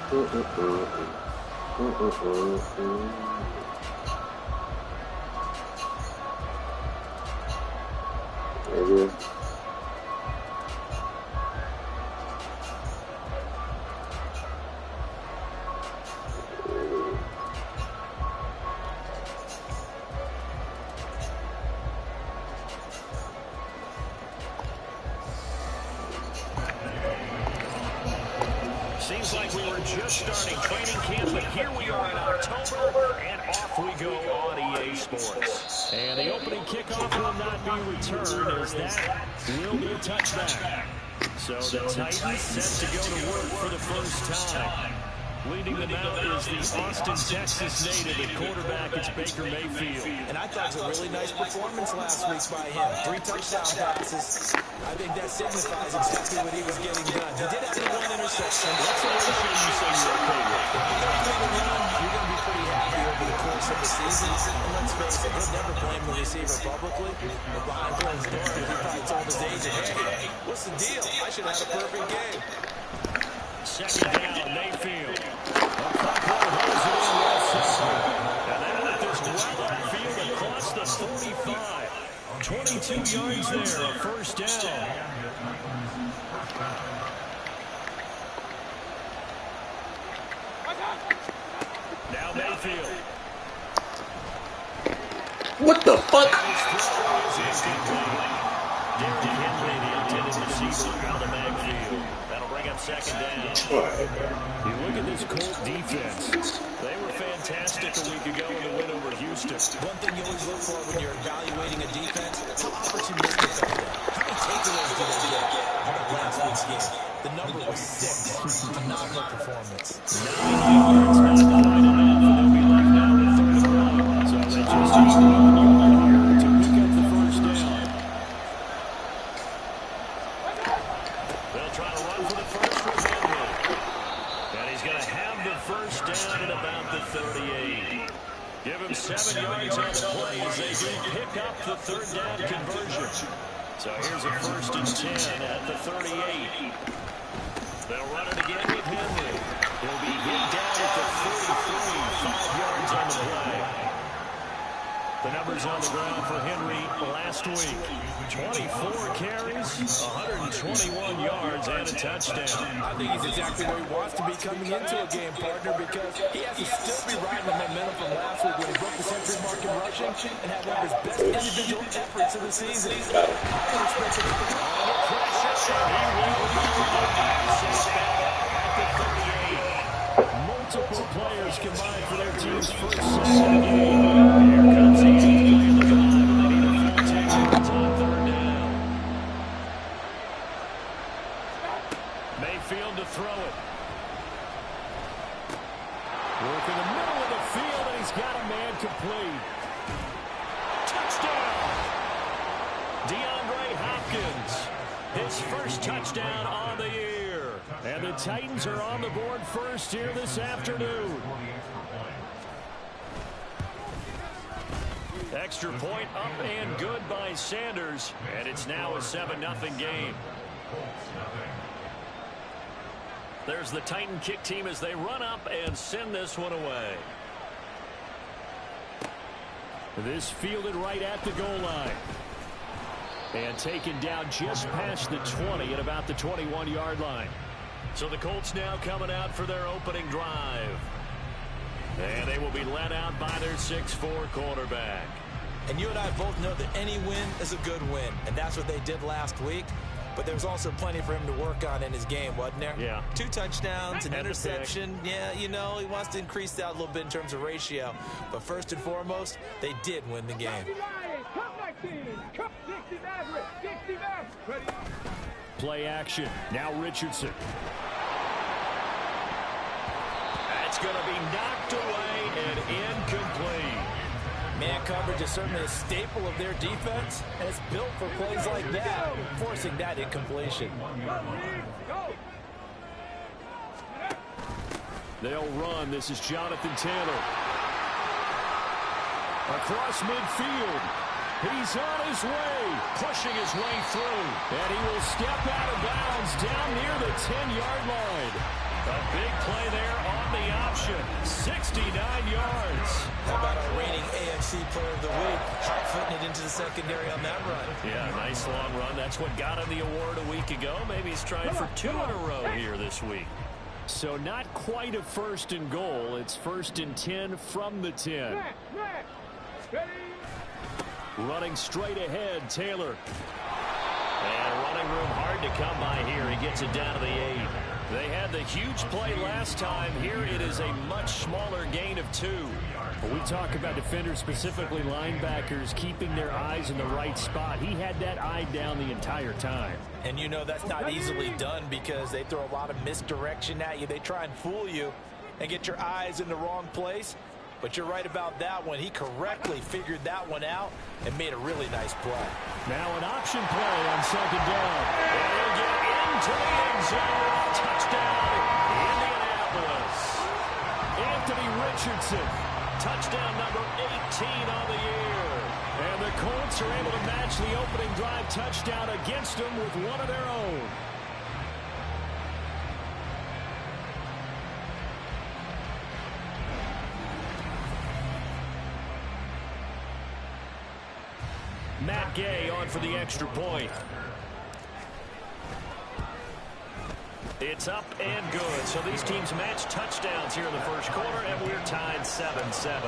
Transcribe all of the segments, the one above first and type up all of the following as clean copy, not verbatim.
Maybe. Seems like we were just starting training camp, but here we are in October, and off we go on EA Sports. And the opening kickoff will not be returned, as that will be a touchback. So the Titans set to go to work for the first time. Leading them out is the Austin, Texas native at quarterback. It's Baker Mayfield. And I thought it was a really nice performance last week by him. 3 touchdown passes. I think that signifies exactly what he was getting done. He did have the 1 interception. What's the ratio you say you're okay with? You're going to be pretty happy over the course of the season. And let's face it, he'll never blame the receiver publicly. But behind closed doors, he probably told his agent, hey, what's the deal? I should have had a perfect game. Second down, Mayfield. And they let this well upfield across the 45. 22 yards there, a first down. Now Mayfield. What the fuck? Derrick Henry, the intended receiver, out of the backfield. That'll bring up second down. You look at this Colts defense. They were fantastic a week ago in the win over Houston. One thing you always look for when you're evaluating a defense, how opportunistic are they? How many takeaways do they get out of last week's game? The number was 6. Phenomenal performance. 9 yards, not quite enough, and they'll be left out with 3rd and long. So they just need 1 yard here to pick up the first down. They'll try to run for the first with Henry. And he's going to have the first down at about the 38. Give him 7 yards on the play as they do pick up the 3rd down conversion. So here's a 1st and 10 at the 38. They'll run it again with Henry. He'll be hit down at the 33, 5 yards on the play. The numbers on the ground for Henry last week. 24 carries, 121 yards, and a touchdown. I think he's exactly where he wants to be coming into a game, partner, because he has to still be riding the momentum from last week when he broke the century mark in rushing and had one of his best individual efforts of the season. Multiple players combined for their team's first sack game. Here comes the play on the 5, and they need a full 10 yards on 3rd down. Mayfield to throw it. Work in the middle of the field, and he's got a man complete. Touchdown! DeAndre Hopkins, his first touchdown on the year. And the Titans are on the board first here this afternoon. Extra point up and good by Sanders. And it's now a 7-0 game. There's the Titan kick team as they run up and send this one away. This fielded right at the goal line. And taken down just past the 20 at about the 21-yard line. So the Colts now coming out for their opening drive. And they will be led out by their 6'4" quarterback. And you and I both know that any win is a good win. And that's what they did last week. But there was also plenty for him to work on in his game, wasn't there? Yeah. 2 touchdowns, an interception. Yeah, you know, he wants to increase that a little bit in terms of ratio. But first and foremost, they did win the game. Play action. Now Richardson. That's going to be knocked away and incomplete. Man coverage is certainly a staple of their defense, and it's built for plays like that, forcing that incompletion. They'll run. This is Jonathan Taylor. Across midfield. He's on his way, pushing his way through. And he will step out of bounds down near the 10-yard line. A big play there on the option. 69 yards. How about our reigning AFC Player of the Week? Hot-footing it into the secondary on that run. Yeah, nice long run. That's what got him the award a week ago. Maybe he's trying for 2 in a row here this week. So not quite a 1st and goal. It's 1st and 10 from the 10. Running straight ahead, Taylor. And running room hard to come by here. He gets it down to the 8. They had the huge play last time. Here it is a much smaller gain of 2. When we talk about defenders, specifically linebackers, keeping their eyes in the right spot, he had that eye down the entire time. And you know that's not easily done because they throw a lot of misdirection at you. They try and fool you and get your eyes in the wrong place. But you're right about that one. He correctly figured that one out and made a really nice play. Now an option play on 2nd down. And he'll get into the end zone. Touchdown, Indianapolis. Anthony Richardson. Touchdown number 18 on the year. And the Colts are able to match the opening drive touchdown against them with one of their own. Matt Gay on for the extra point. It's up and good. So these teams match touchdowns here in the 1st quarter, and we're tied 7-7.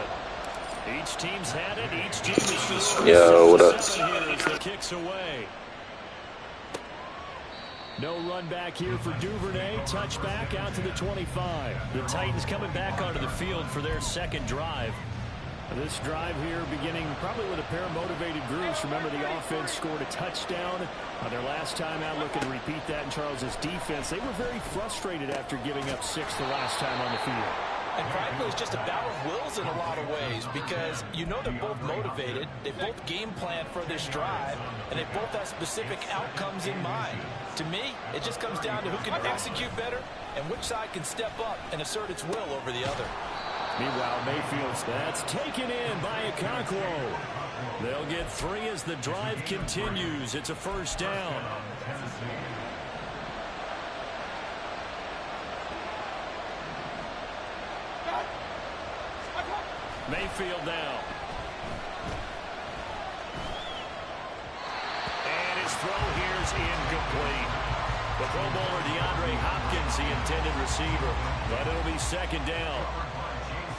Each team's had it. Each team is scored. Yo, what up? Here as the kicks away. No run back here for Duvernay. Touchback out to the 25. The Titans coming back onto the field for their 2nd drive. This drive here beginning probably with a pair of motivated groups. Remember, the offense scored a touchdown their last time out. Looking to repeat that in Charles's defense. They were very frustrated after giving up 6 the last time on the field. And frankly, it's just a battle of wills in a lot of ways because you know they're both motivated. They both game plan for this drive, and they both have specific outcomes in mind. To me, it just comes down to who can execute better and which side can step up and assert its will over the other. Meanwhile, Mayfield's that's taken in by Okonkwo. They'll get 3 as the drive continues. It's a 1st down. Mayfield now. And his throw here's incomplete. The Pro Bowler DeAndre Hopkins, the intended receiver. But it'll be 2nd down.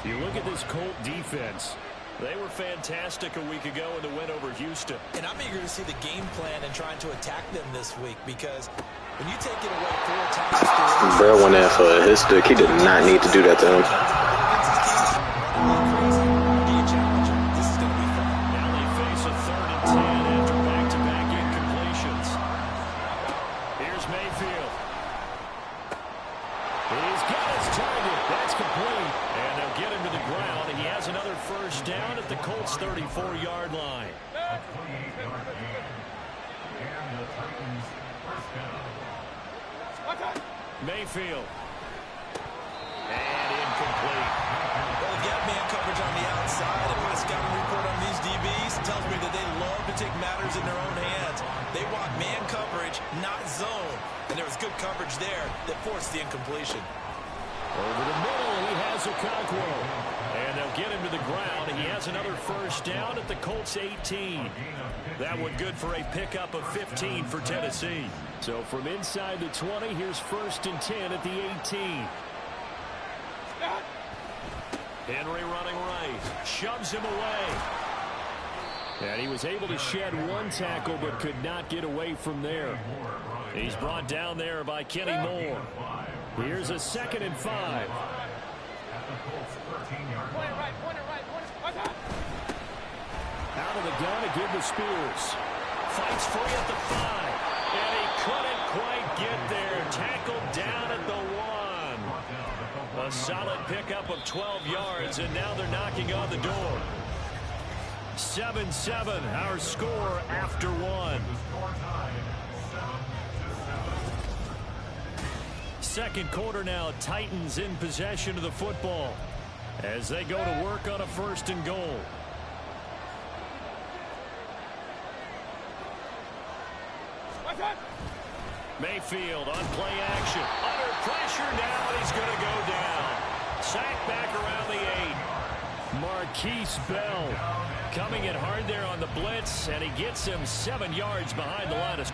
You look at this Colt defense. They were fantastic a week ago in the win over Houston. And I'm eager to see the game plan and trying to attack them this week because when you take it away 4 times... Bro went in for his stick. He did not need to do that to him. This is going to be fun. Now they face a 3rd and 10 after back-to-back incompletions. Here's Mayfield. He's got his target. That's complete. And they'll get him to the ground. He has another 1st down at the Colts' 34-yard line. Mayfield. And incomplete. Well, you got man coverage on the outside, and my scouting report on these DBs tells me that they love to take matters in their own hands. They want man coverage, not zone. And there was good coverage there that forced the incompletion. Over the middle, he has Okonkwo. And they'll get him to the ground. He has another 1st down at the Colts' 18. That one good for a pickup of 15 for Tennessee. So from inside the 20, here's 1st and 10 at the 18. Henry running right. Shoves him away. And he was able to shed 1 tackle but could not get away from there. He's brought down there by Kenny Moore. Here's a 2nd and 5. Out of the gun again to Spears. Fights free at the 5. And he couldn't quite get there. Tackled down at the 1. A solid pickup of 12 yards, and now they're knocking on the door. 7-7, our score after 1. 2nd quarter now, Titans in possession of the football as they go to work on a 1st and goal. Mayfield on play action. Under pressure now, and he's Marquise Bell coming in hard there on the blitz, and he gets him 7 yards behind the line of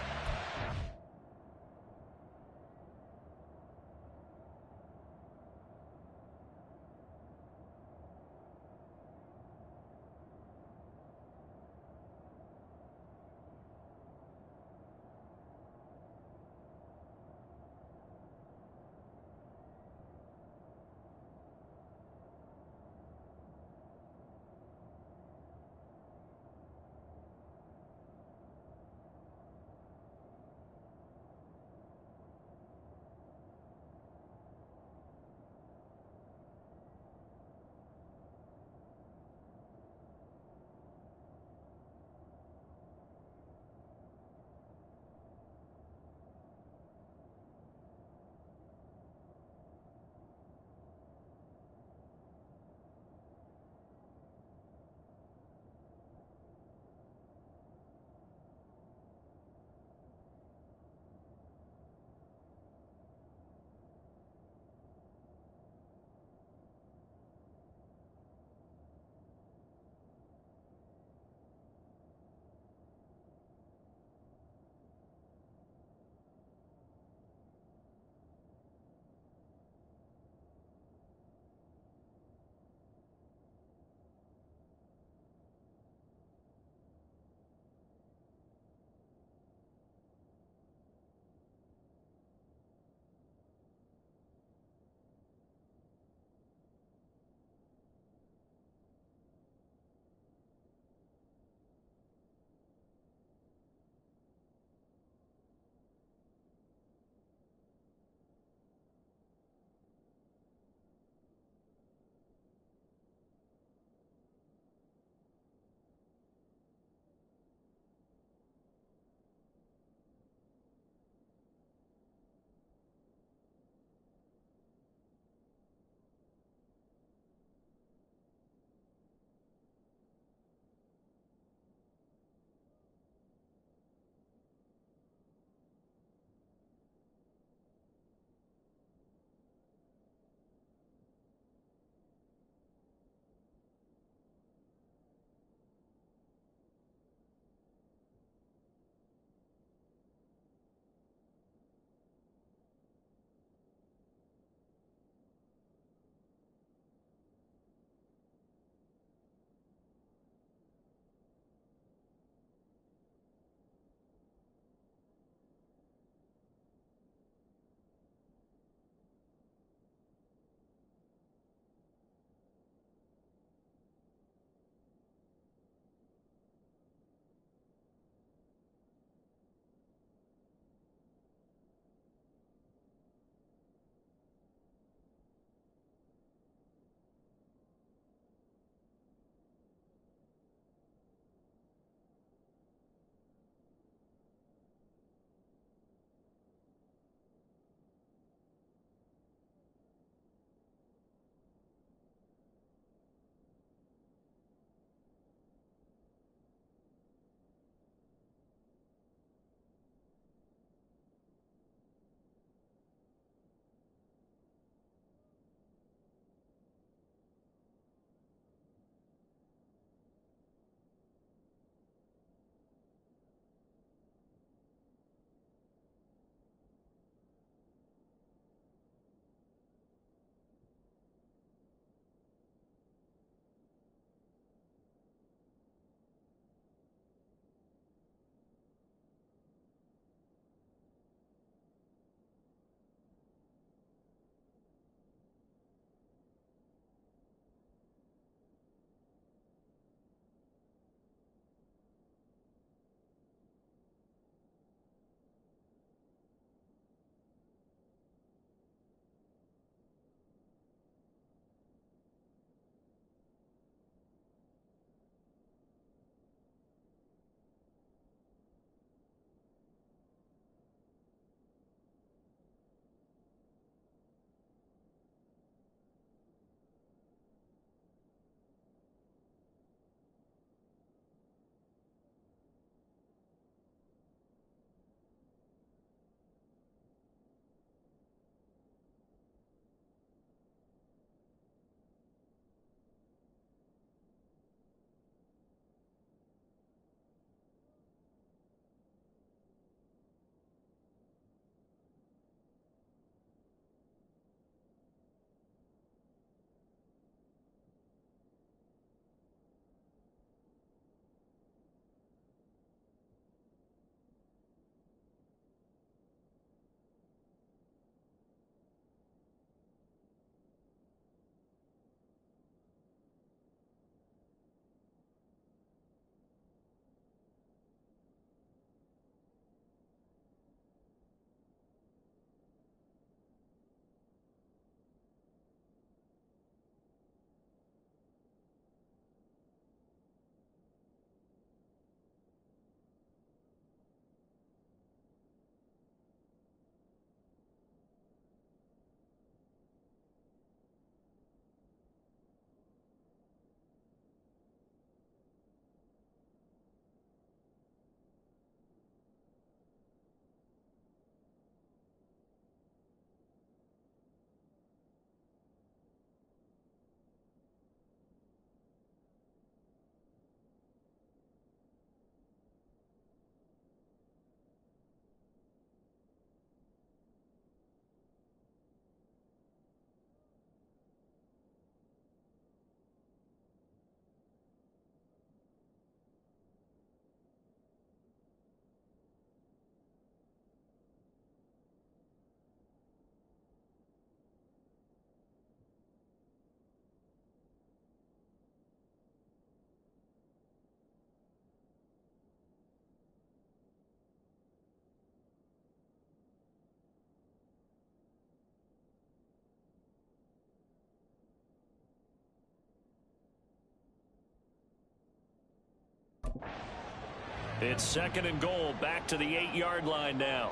It's 2nd and goal, back to the 8-yard line now.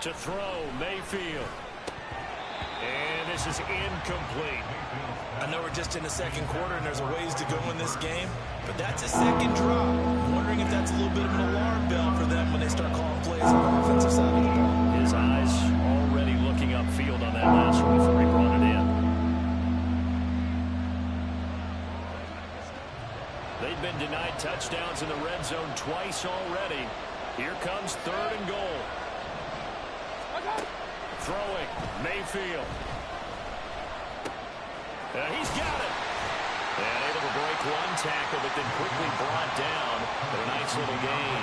To throw, Mayfield. And this is incomplete. I know we're just in the 2nd quarter and there's a ways to go in this game, but that's a 2nd drop. I'm wondering if that's a little bit of an alarm bell for them when they start calling plays on the offensive side of the ball. His eyes already looking upfield on that last one before he brought it in. They've been denied touchdowns in the red zone twice already. Here comes 3rd and goal. Throwing, Mayfield. He's got it. And able to break one tackle, but then quickly brought down. But a nice little gain.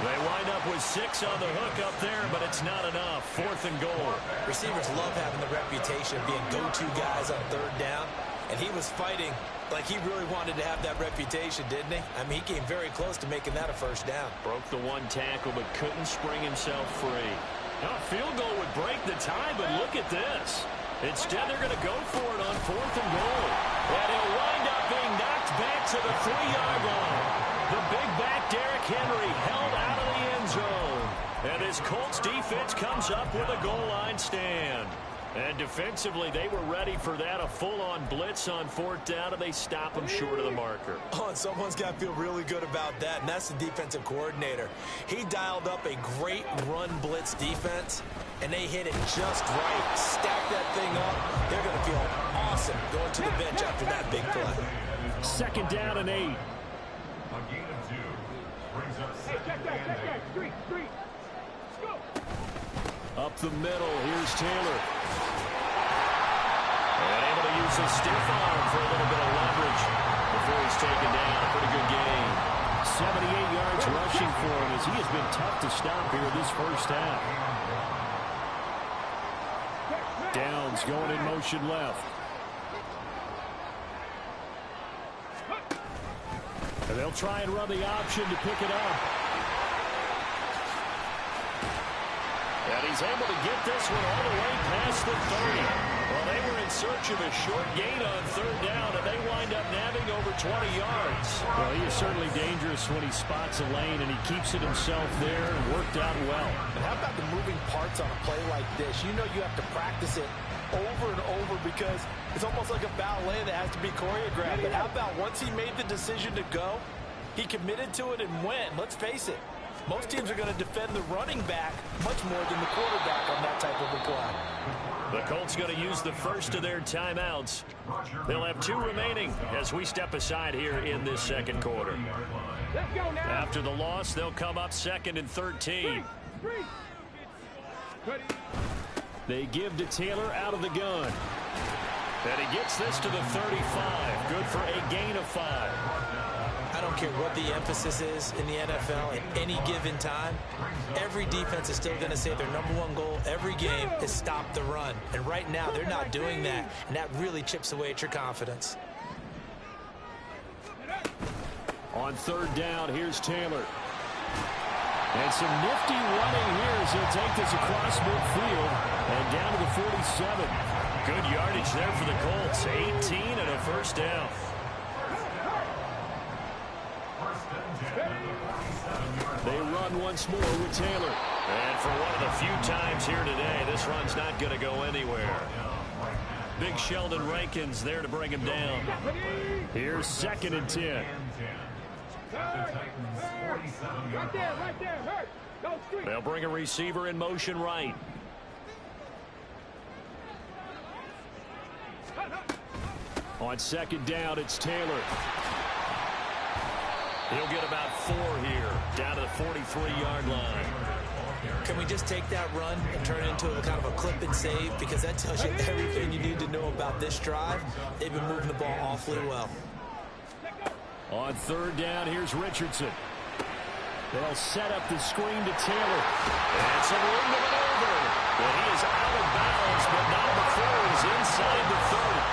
They wind up with 6 on the hook up there, but it's not enough. 4th and goal. Receivers love having the reputation of being go-to guys on 3rd down. And he was fighting like he really wanted to have that reputation, didn't he? I mean, he came very close to making that a 1st down. Broke the one tackle, but couldn't spring himself free. Now, a field goal would break the tie, but look at this. Instead, they're going to go for it on 4th and goal. And he'll wind up being knocked back to the 3-yard line. The big back, Derrick Henry, held out of the end zone. And his Colts defense comes up with a goal line stand. And defensively, they were ready for that, a full-on blitz on 4th down, and they stop him short of the marker. Oh, and someone's got to feel really good about that, and that's the defensive coordinator. He dialed up a great run blitz defense, and they hit it just right. Stack that thing up. They're going to feel awesome going to the bench after that big play. 2nd down and 8. A gain of 2 brings up 2nd and 8. Street. Let's go. Up the middle, here's Taylor. And able to use his stiff arm for a little bit of leverage before he's taken down. A pretty good game. 78 yards rushing for him as he has been tough to stop here this 1st half. Downs going in motion left. And they'll try and run the option to pick it up. And he's able to get this one all the way past the 30. Well, they were in search of a short gain on 3rd down, and they wind up nabbing over 20 yards. Well, he is certainly dangerous when he spots a lane, and he keeps it himself there and worked out well. And how about the moving parts on a play like this? You know you have to practice it over and over because it's almost like a ballet that has to be choreographed. But how about once he made the decision to go, he committed to it and went. Let's face it. Most teams are going to defend the running back much more than the quarterback on that type of a play. The Colts going to use the first of their timeouts. They'll have 2 remaining as we step aside here in this 2nd quarter. Let's go now. After the loss, they'll come up 2nd and 13. They give to Taylor out of the gun. And he gets this to the 35. Good for a gain of 5. I don't care what the emphasis is in the NFL at any given time. Every defense is still going to say their #1 goal every game is stop the run. And right now, they're not doing that, and that really chips away at your confidence. On 3rd down, here's Taylor. And some nifty running here as he'll take this across midfield and down to the 47. Good yardage there for the Colts. 18 and a 1st down. They run once more with Taylor. And for one of the few times here today, this run's not going to go anywhere. Big Sheldon Rankins there to bring him down. Here's 2nd and 10. Right there. Hurt. Go street. They'll bring a receiver in motion right. On 2nd down, it's Taylor. He'll get about 4 here, down to the 43-yard line. Can we just take that run and turn it into a kind of a clip and save? Because that tells you everything you need to know about this drive. They've been moving the ball awfully well. On 3rd down, here's Richardson. They'll set up the screen to Taylor. And some room to maneuver. But he is out of bounds, but not before he's inside the 30.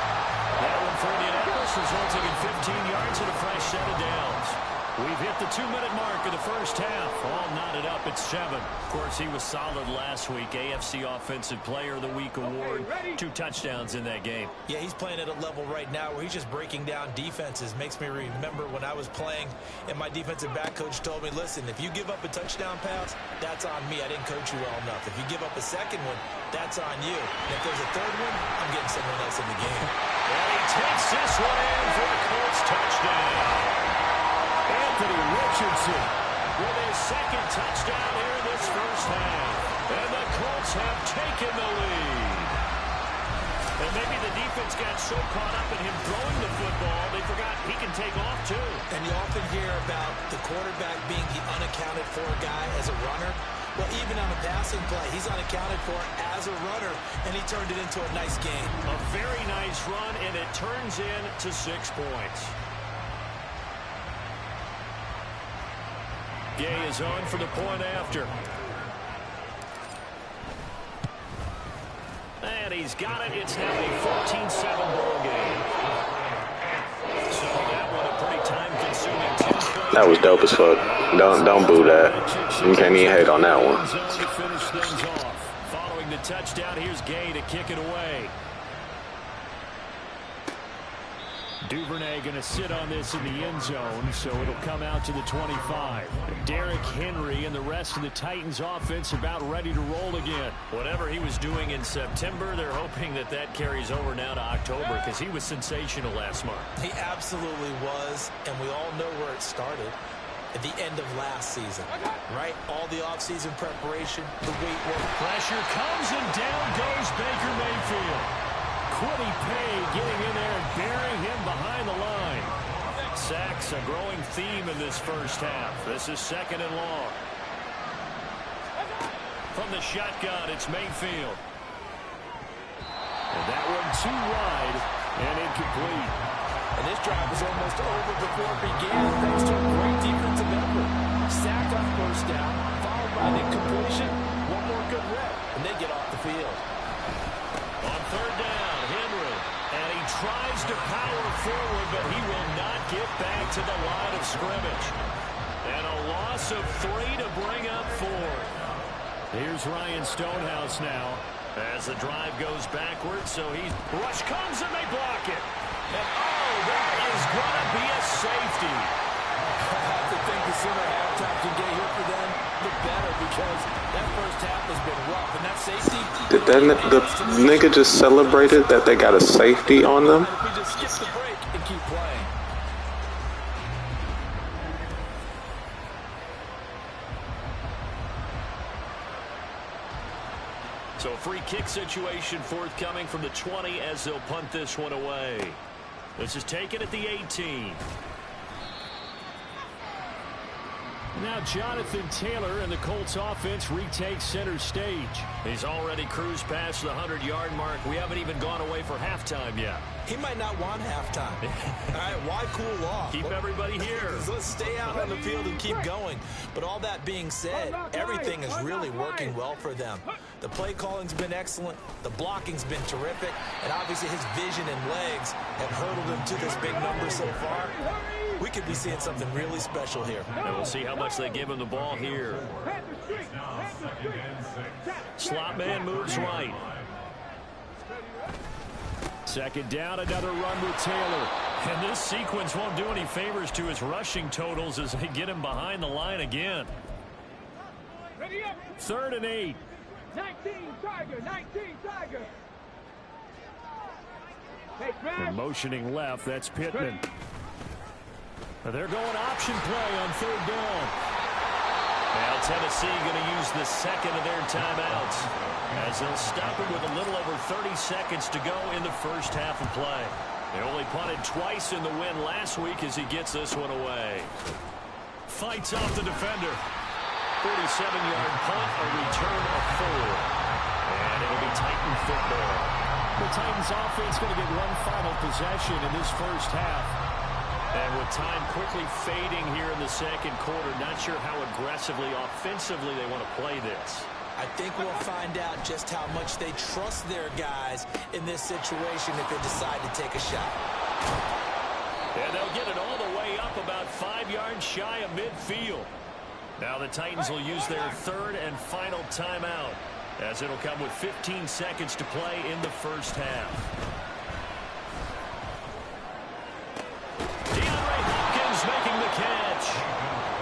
That one for Indianapolis resulting in 15 yards and a fresh set of downs. We've hit at the 2-minute mark of the first half. All knotted up at 7. Of course, he was solid last week. AFC Offensive Player of the Week award. 2 touchdowns in that game. Yeah, he's playing at a level right now where he's just breaking down defenses. Makes me remember when I was playing and my defensive back coach told me, listen, if you give up a touchdown pass, that's on me. I didn't coach you well enough. If you give up a second one, that's on you. And if there's a third one, I'm getting someone else in the game. And he takes this one in for a Colts touchdown. Anthony Richardson with his second touchdown here in this first half. And the Colts have taken the lead. And maybe the defense got so caught up in him throwing the football, they forgot he can take off too. And you often hear about the quarterback being the unaccounted for guy as a runner. Well, even on a passing play, he's unaccounted for as a runner, and he turned it into a nice game. A very nice run, and it turns into 6 points. Gay is on for the point after. And he's got it. It's now a 14-7 ball game. So that one a pretty time-consuming 10. That was dope as fuck. Don't boo that. You can't even hate on that one. To finish things off. Following the touchdown, here's Gay to kick it away. Duvernay going to sit on this in the end zone, so it'll come out to the 25. Derrick Henry and the rest of the Titans offense about ready to roll again. Whatever he was doing in September, they're hoping that that carries over now to October because he was sensational last month. He absolutely was, and we all know where it started. At the end of last season, right? All the offseason preparation, the weight work. Pressure comes and down goes Baker Mayfield. Quiddy Pay getting in there and burying him behind the line. Sacks a growing theme in this first half. This is 2nd and long. From the shotgun, it's Mayfield. And that one too wide and incomplete. And this drive was almost over before it began thanks to a great defensive effort. Sacked on first down, followed by an incompletion. One more good rep, and they get off the field. On 3rd down, Henry. And he tries to power forward, but he will not get back to the line of scrimmage. And a loss of 3 to bring up 4. Here's Ryan Stonehouse now. As the drive goes backwards, so he's... Rush comes and they block it. And oh, that is going to be a safety. I have to think the sooner halftime can get here for them, the better, because that first half has been rough. And that safety... Did the nigga just celebrated that they got a safety on them? We just skip the break and keep playing. So a free kick situation forthcoming from the 20 as they'll punt this one away. This is taken at the 18. Now Jonathan Taylor and the Colts offense retakes center stage. He's already cruised past the 100-yard mark. We haven't even gone away for halftime yet. He might not want halftime. All right, why cool off? Keep everybody here. Let's stay out on the field and keep going. But all that being said, everything is really working well for them. The play calling's been excellent. The blocking's been terrific. And obviously his vision and legs have hurdled him to this big number so far. We could be seeing something really special here. And we'll see how much they give him the ball here. Slot man moves right. 2nd down, another run with Taylor. And this sequence won't do any favors to his rushing totals as they get him behind the line again. 3rd and 8. 19 Tiger, 19 Tiger. They're motioning left. That's Pittman. They're going option play on 3rd down. Now Tennessee going to use the 2nd of their timeouts as they'll stop him with a little over 30 seconds to go in the first half of play. They only punted twice in the win last week as he gets this one away. Fights off the defender. 47-yard punt, a return of 4. And it'll be Titan football. The Titans offense going to get one final possession in this first half. And with time quickly fading here in the 2nd quarter, not sure how aggressively, offensively they want to play this. I think we'll find out just how much they trust their guys in this situation if they decide to take a shot. And they'll get it all the way up about 5 yards shy of midfield. Now the Titans will use their third and final timeout, as it'll come with 15 seconds to play in the first half. DeAndre Hopkins making the catch.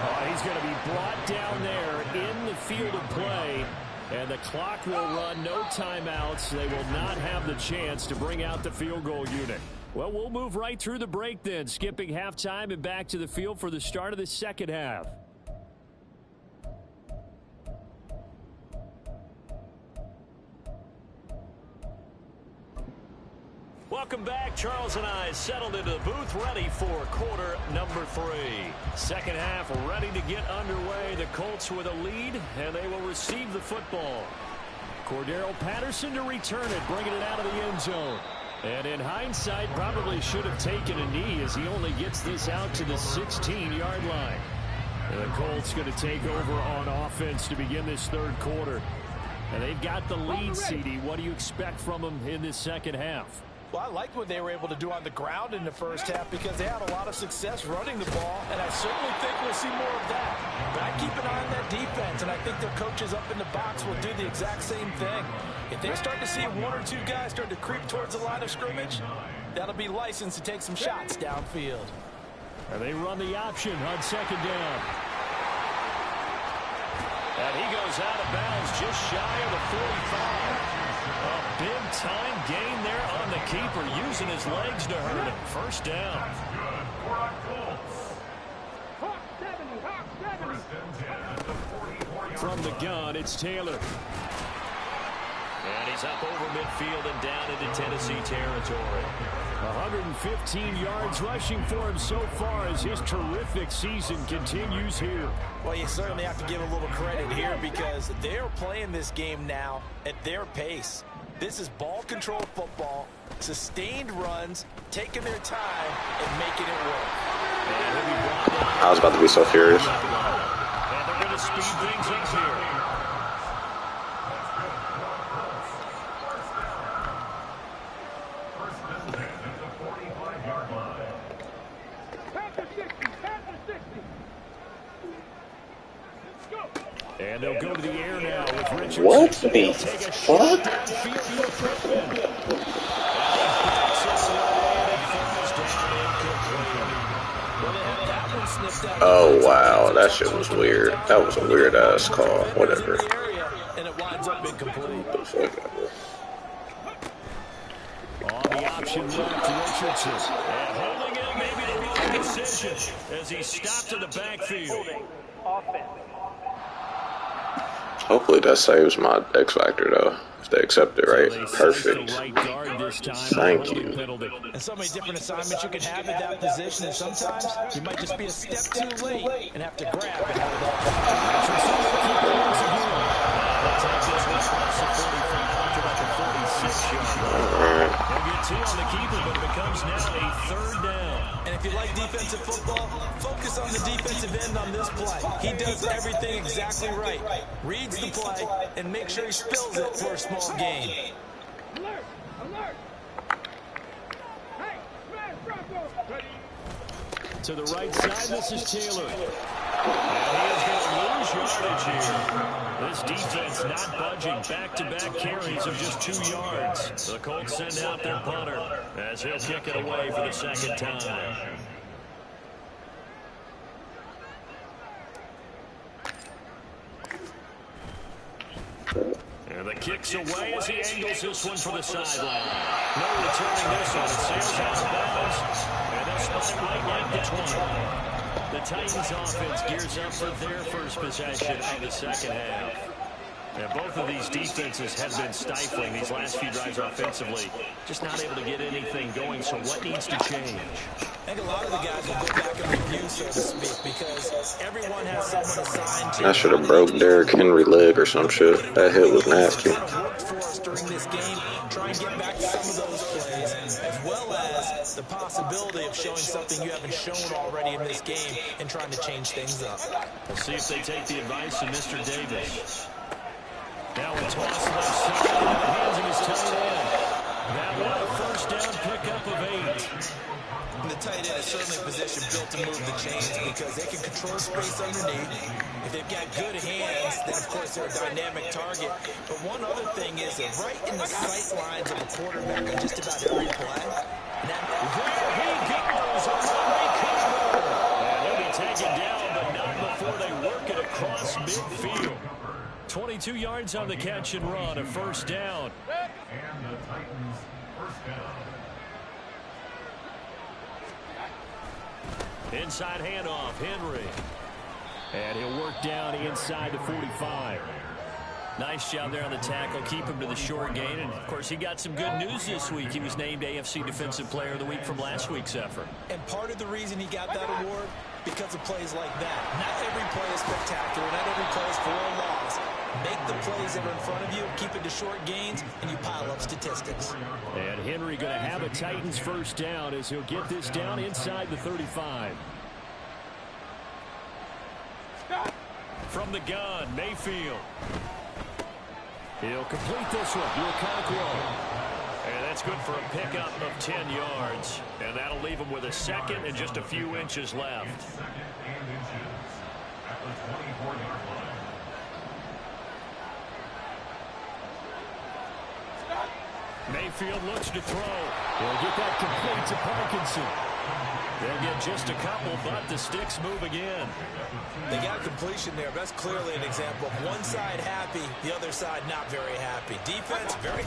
Oh, he's going to be brought down there in the field of play, and the clock will run. No timeouts. They will not have the chance to bring out the field goal unit. Well, we'll move right through the break then, skipping halftime and back to the field for the start of the second half. Welcome back. Charles and I settled into the booth, ready for quarter number 3. Second half ready to get underway. The Colts with a lead, and they will receive the football. Cordero Patterson to return it, bringing it out of the end zone. And in hindsight, probably should have taken a knee, as he only gets this out to the 16-yard line. And the Colts going to take over on offense to begin this third quarter. And they've got the lead, CD. What do you expect from them in this second half? Well, I liked what they were able to do on the ground in the first half because they had a lot of success running the ball, and I certainly think we'll see more of that. But I keep an eye on that defense, and I think their coaches up in the box will do the exact same thing. If they start to see 1 or 2 guys start to creep towards the line of scrimmage, that'll be licensed to take some shots downfield. And they run the option on second down. And he goes out of bounds just shy of the 45. A big-time gain there on the keeper, using his legs to hurt him. First down. Hawk 70, Hawk 70. From the gun, it's Taylor. And he's up over midfield and down into Tennessee territory. 115 yards rushing for him so far as his terrific season continues here. Well, you certainly have to give a little credit here because they're playing this game now at their pace. This is ball control football, sustained runs, taking their time and making it work. I was about to be so furious. And they're going to speed things up here. And they'll go to the air now with Richardson. What the fuck? Oh, wow. That shit was weird. That was a weird-ass call. Whatever. And it winds up incomplete. What the fuck? On the option left, Richardson. And holding it, maybe the wrong decision as he stopped in the backfield. Hopefully that saves my X Factor, though. If they accept it, right? Perfect. Thank you. And so many different assignments you can have at that position, and sometimes you might just be a step too late and have to grab and hold They'll get 2 on the keeper, but it becomes now a third down. And if you like defensive football, focus on the defensive end on this play. He does everything exactly right. Reads the play and makes sure he spills it for a small gain. Alert! Alert! Hey, smash Bronco! Ready? To the right side, this is Taylor. And he is going to lose yardage here. This defense not budging. Back-to-back carries of just 2 yards. The Colts send out their punter as he'll kick it away for the second time. And the kick's away as he angles this one for the sideline. No returning this one. It sails out of bounds. And they'll spot right at the 20. The Titans offense gears up for their first possession of the second half. And both of these defenses have been stifling these last few drives offensively. Just not able to get anything going, so what needs to change? I think a lot of the guys will go back and review, so to speak, because everyone has someone assigned to. I should have broke Derrick Henry leg or some shit. That hit was nasty. Worked for us during this game. Try and get back to some of those plays, as well as the possibility of showing something you haven't shown already in this game and trying to change things up. We'll see if they take the advice of Mr. Davis. Now a toss left side into the hands of his tight end. That one a first down pickup of 8. And the tight end that's certainly a position built to move the chains because they can control space underneath. If they've got good hands, then of course they're a dynamic target. But one other thing is they're right in the sight lines of a quarterback on just about every play. And that there he goes on the recover. And he'll be taken down, but not before they work it across midfield. 22 yards on the catch and run, a first down. And the Titans first down. Inside handoff, Henry. And he'll work down inside the 45. Nice job there on the tackle. Keep him to the short gain. And, of course, he got some good news this week. He was named AFC Defensive Player of the Week from last week's effort. And part of the reason he got that award, because of plays like that. Not every play is spectacular. Not every play is for a loss. Make the plays that are in front of you, keep it to short gains, and you pile up statistics. And Henry going to have a Titans first down as he'll get this down inside the 35. From the gun, Mayfield. He'll complete this one. And that's good for a pickup of 10 yards. And that'll leave him with a second and just a few inches left. Second and inches at the 24-yard line. Mayfield looks to throw. He'll get that complete to Parkinson. They'll get just a couple, but the sticks move again. They got a completion there. That's clearly an example of one side happy, the other side not very happy. Defense, very,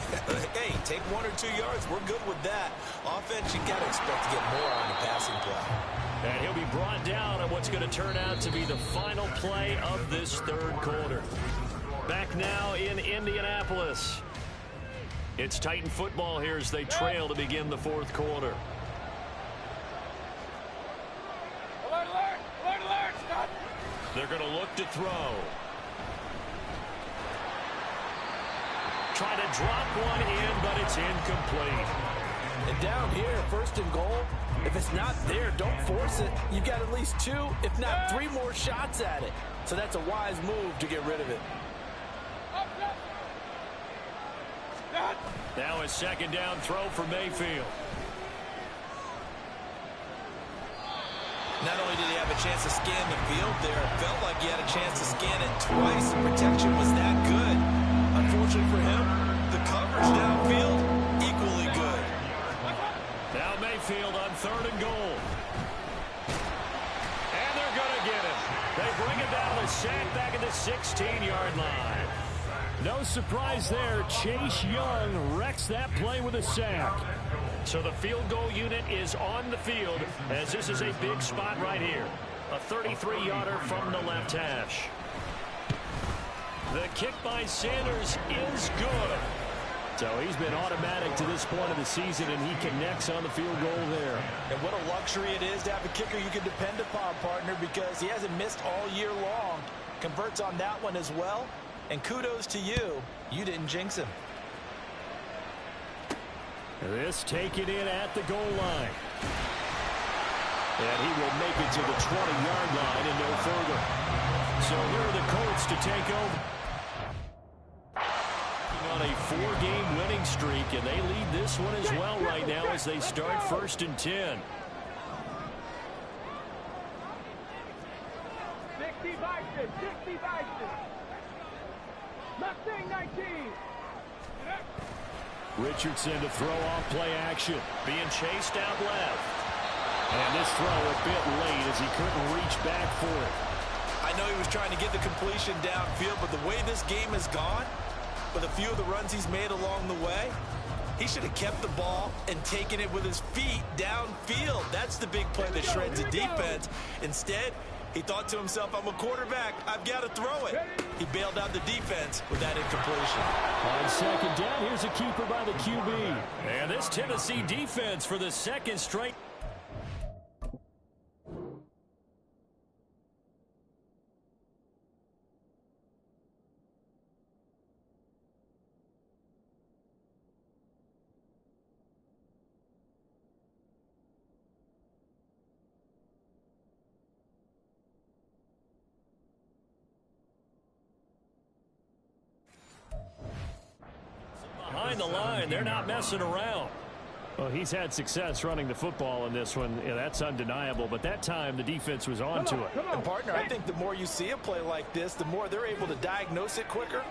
hey, take 1 or 2 yards. We're good with that. Offense, you got to expect to get more on the passing play. And he'll be brought down on what's going to turn out to be the final play of this third quarter. Back now in Indianapolis. It's Titan football here as they trail to begin the fourth quarter. Alert, alert! Alert, alert! Stop! They're going to look to throw. Trying to drop one in, but it's incomplete. And down here, first and goal, if it's not there, don't force it. You've got at least 2, if not 3 more shots at it. So that's a wise move to get rid of it. Now a second down throw for Mayfield. Not only did he have a chance to scan the field there, it felt like he had a chance to scan it twice. The protection was that good. Unfortunately for him, the coverage downfield, equally good. Now Mayfield on third and goal. And they're going to get him. They bring him down with a sack back at the 16-yard line. No surprise there. Chase Young wrecks that play with a sack. So the field goal unit is on the field as this is a big spot right here. A 33-yarder from the left hash. The kick by Sanders is good. So he's been automatic to this point of the season, and he connects on the field goal there. And what a luxury it is to have a kicker you can depend upon, partner, because he hasn't missed all year long. Converts on that one as well. And kudos to you. You didn't jinx him. This taken in at the goal line. And he will make it to the 20-yard line and no further. So here are the Colts to take over. On a 4-game winning streak, and they lead this one as well right now as they start 1st and 10. 60 Vikings, 60 Vikings. Mustang 19. Richardson to throw off play action. Being chased out left. And this throw a bit late as he couldn't reach back for it. I know he was trying to get the completion downfield, but the way this game has gone, with a few of the runs he's made along the way, he should have kept the ball and taken it with his feet downfield. That's the big play that shreds a defense. Instead, he thought to himself, I'm a quarterback. I've got to throw it. He bailed out the defense with that incompletion. On second down, here's a keeper by the QB. And this Tennessee defense for the second straight. Behind the line, they're not messing around. Well, he's had success running the football in this one. Yeah, that's undeniable. But that time, the defense was on to it. And, partner, I think the more you see a play like this, the more they're able to diagnose it quicker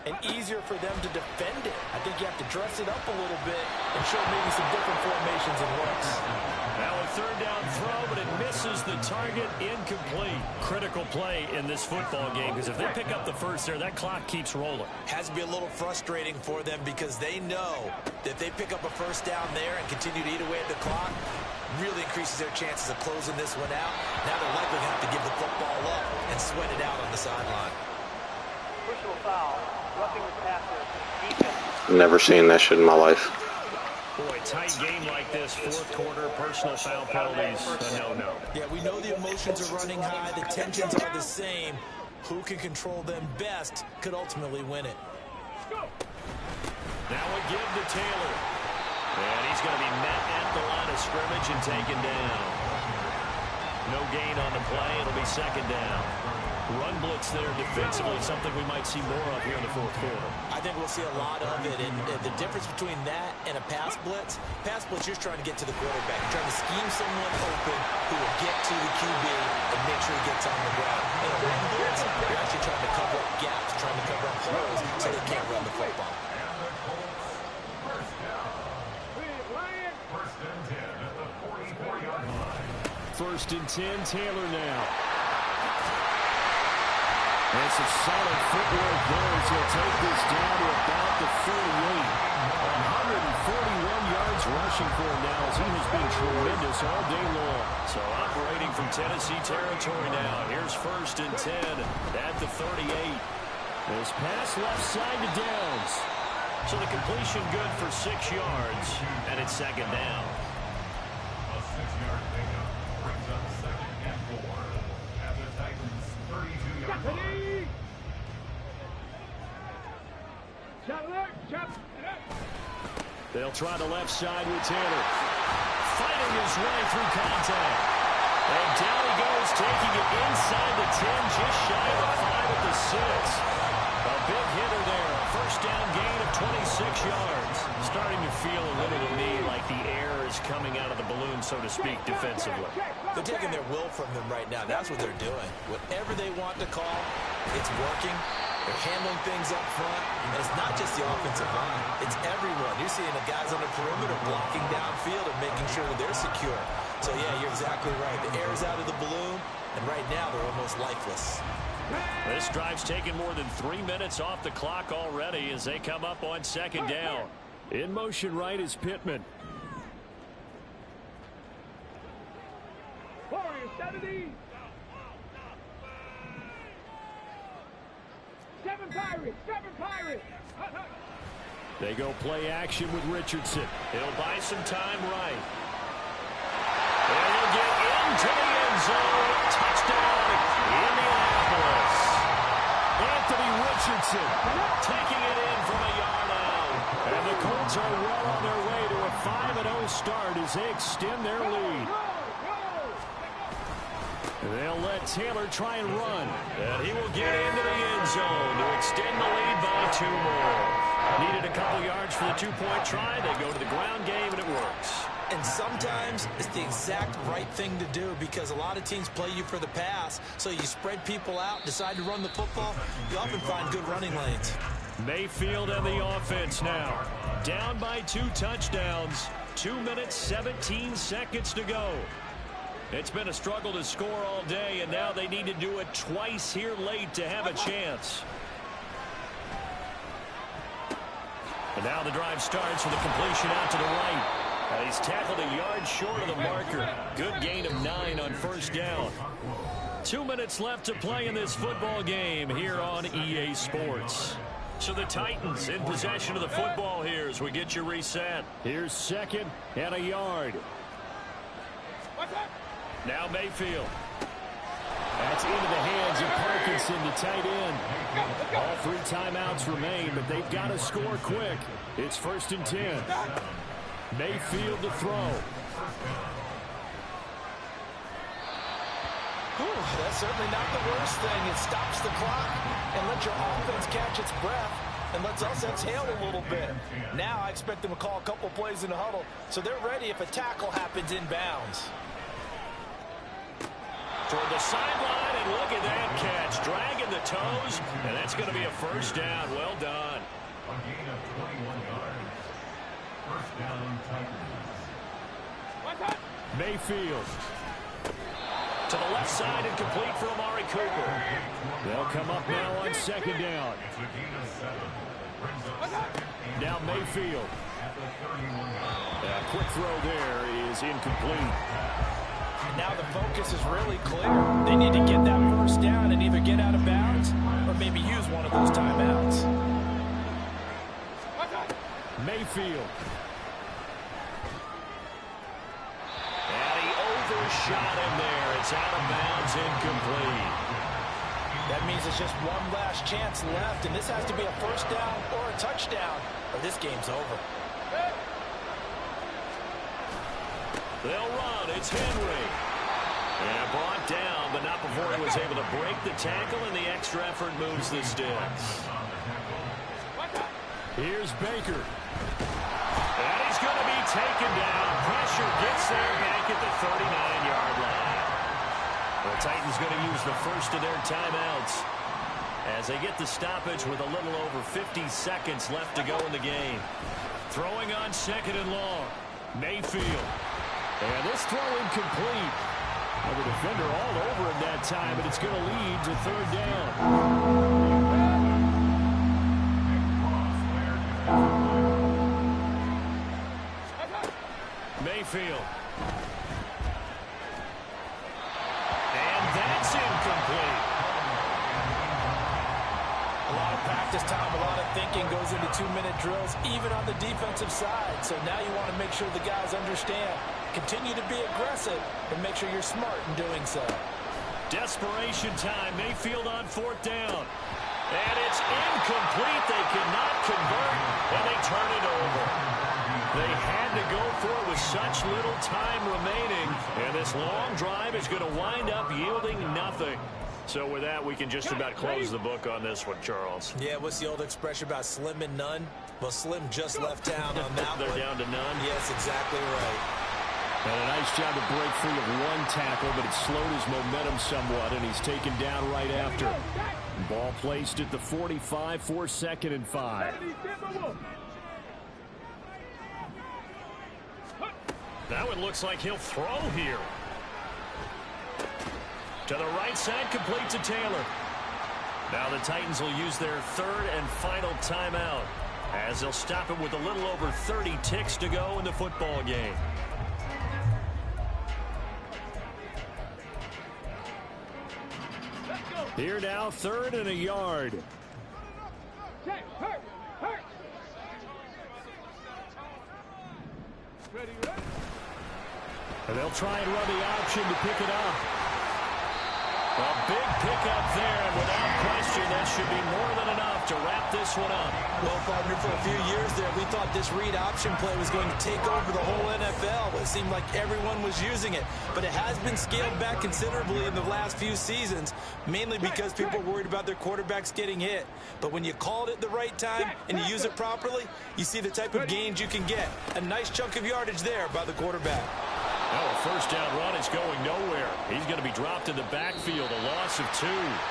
and easier for them to defend it. I think you have to dress it up a little bit and show maybe some different formations and looks. Now a third down throw, but it misses the target. Incomplete. Critical play in this football game, because if they pick up the first there, that clock keeps rolling. Has to be a little frustrating for them because they know that if they pick up a first down there and continue to eat away at the clock, really increases their chances of closing this one out. Now they're likely going to have to give the football up and sweat it out on the sideline. Personal foul. Roughing the passer. Defense. Never seen that shit in my life. Boy, tight game like this, fourth quarter, personal foul penalties, a no-no. Yeah, we know the emotions are running high, the tensions are the same. Who can control them best could ultimately win it. Now a give to Taylor. And he's going to be met at the line of scrimmage and taken down. No gain on the play. It'll be second down. Run blitz there defensively, something we might see more of here in the fourth quarter. I think we'll see a lot of it, and the difference between that and a pass blitz, you're trying to get to the quarterback. You're trying to scheme someone open who will get to the QB and make sure he gets on the ground. In a run blitz, you're actually trying to cover up gaps, trying to cover up holes so they can't run the football. First and 10, Taylor now. And some solid footwork there as he'll take this down to about the 48. 141 yards rushing for him now as he has been tremendous all day long. So operating from Tennessee territory now. Here's first and 10 at the 38. This pass left side to Downs. So the completion good for 6 yards, and it's second down. A 6-yard pickup brings up second and 4 at the Titans' 32-yard line. They'll try the left side with Taylor. Fighting his way through contact. And down he goes, taking it inside the 10, just shy of the 5 at the 6. A big hitter there. A first down gain of 26 yards. Starting to feel a little to me like the air is coming out of the balloon, so to speak, defensively. They're taking their will from them right now. That's what they're doing. Whatever they want to call, it's working. They're handling things up front, and it's not just the offensive line. It's everyone. You're seeing the guys on the perimeter blocking downfield and making sure that they're secure. So, yeah, you're exactly right. The air's out of the balloon, and right now they're almost lifeless. This drive's taken more than 3 minutes off the clock already as they come up on second down. In motion right is Pittman. Warriors, 70. 7 Pirates, 7 Pirates. They go play action with Richardson. He'll buy some time right. And he'll get into the end zone. Touchdown, Indianapolis. Anthony Richardson taking it in from a yard out. And the Colts are well on their way to a 5-0 start as they extend their lead. They'll let Taylor try and run. And he will get into the end zone to extend the lead by 2 more. Needed a couple yards for the 2-point try. They go to the ground game, and it works. And sometimes it's the exact right thing to do because a lot of teams play you for the pass. So you spread people out, decide to run the football. You often find good running lanes. Mayfield and the offense now. Down by 2 touchdowns. 2 minutes, 17 seconds to go. It's been a struggle to score all day, and now they need to do it twice here late to have a chance. And now the drive starts with a completion out to the right. He's tackled a yard short of the marker. Good gain of 9 on first down. 2 minutes left to play in this football game here on EA Sports. So the Titans in possession of the football here as we get you reset. Here's second and a yard. Now Mayfield. That's into the hands of Parkinson, the tight end. All 3 timeouts remain, but they've got to score quick. It's first and 10. Mayfield to throw. That's certainly not the worst thing. It stops the clock and lets your offense catch its breath. and let's us exhale a little bit. Now I expect them to call a couple plays in the huddle, so they're ready if a tackle happens inbounds. Toward the sideline, and look at that catch. Dragging the toes, and that's going to be a first down. Well done. A gain of 21 yards. First down, Titans. Mayfield. To the left side and complete for Amari Cooper. They'll come up now on second down. It's a gain of 7. Brings up second and Now Mayfield. at the 31-yard. A quick throw there is incomplete. Now the focus is really clear. They need to get that first down and either get out of bounds or maybe use one of those timeouts. Mayfield. And he overshot him there. It's out of bounds, incomplete. That means it's just one last chance left, and this has to be a first down or a touchdown, or this game's over. They'll run. It's Henry. And brought down, but not before he was able to break the tackle, and the extra effort moves the sticks. Here's Baker. And he's going to be taken down. Pressure gets there back at the 39-yard line. The Titans going to use the first of their timeouts as they get the stoppage with a little over 50 seconds left to go in the game. Throwing on second and long. Mayfield. And this throw incomplete. Well, the defender all over him that time, but it's going to lead to third down. Mayfield. And that's incomplete. A lot of practice time, a lot of thinking goes into 2-minute drills, even on the defensive side. So now you want to make sure the guys understand. Continue to be aggressive, and make sure you're smart in doing so. Desperation time. Mayfield on fourth down. And it's incomplete. They cannot convert, and they turn it over. They had to go for it with such little time remaining, and this long drive is going to wind up yielding nothing. So with that, we can just about close the book on this one, Charles. Yeah, what's the old expression about slim and none? Well, Slim just left town on that They're one. down to none. Yes, exactly right. And a nice job to break free of one tackle, but it slowed his momentum somewhat, and he's taken down right after. Ball placed at the 45 for second and 5. That one looks like he'll throw here. To the right side, complete to Taylor. Now the Titans will use their third and final timeout as they'll stop it with a little over 30 ticks to go in the football game. Here now, third and a yard. And they'll try and run the option to pick it up. A big pickup there, and without question, that should be more than enough to wrap this one up. Well, partner, for a few years there, we thought this read option play was going to take over the whole NFL. It seemed like everyone was using it, but it has been scaled back considerably in the last few seasons, mainly because people are worried about their quarterbacks getting hit. But when you call it at the right time and you use it properly, you see the type of gains you can get. A nice chunk of yardage there by the quarterback. Now a first down run is going nowhere. He's going to be dropped in the backfield, a loss of 2.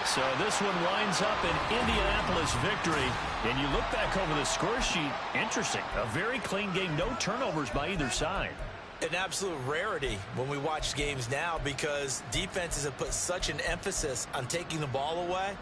So this one winds up an Indianapolis victory. And you look back over the score sheet, interesting. A very clean game, no turnovers by either side. An absolute rarity when we watch games now because defenses have put such an emphasis on taking the ball away.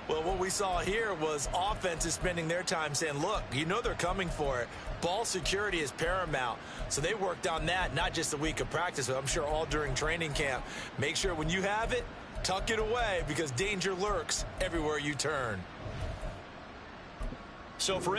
Well, what we saw here was offenses spending their time saying, look, you know they're coming for it. Ball security is paramount. So they worked on that, not just a week of practice, but I'm sure all during training camp. Make sure when you have it, tuck it away because danger lurks everywhere you turn. So for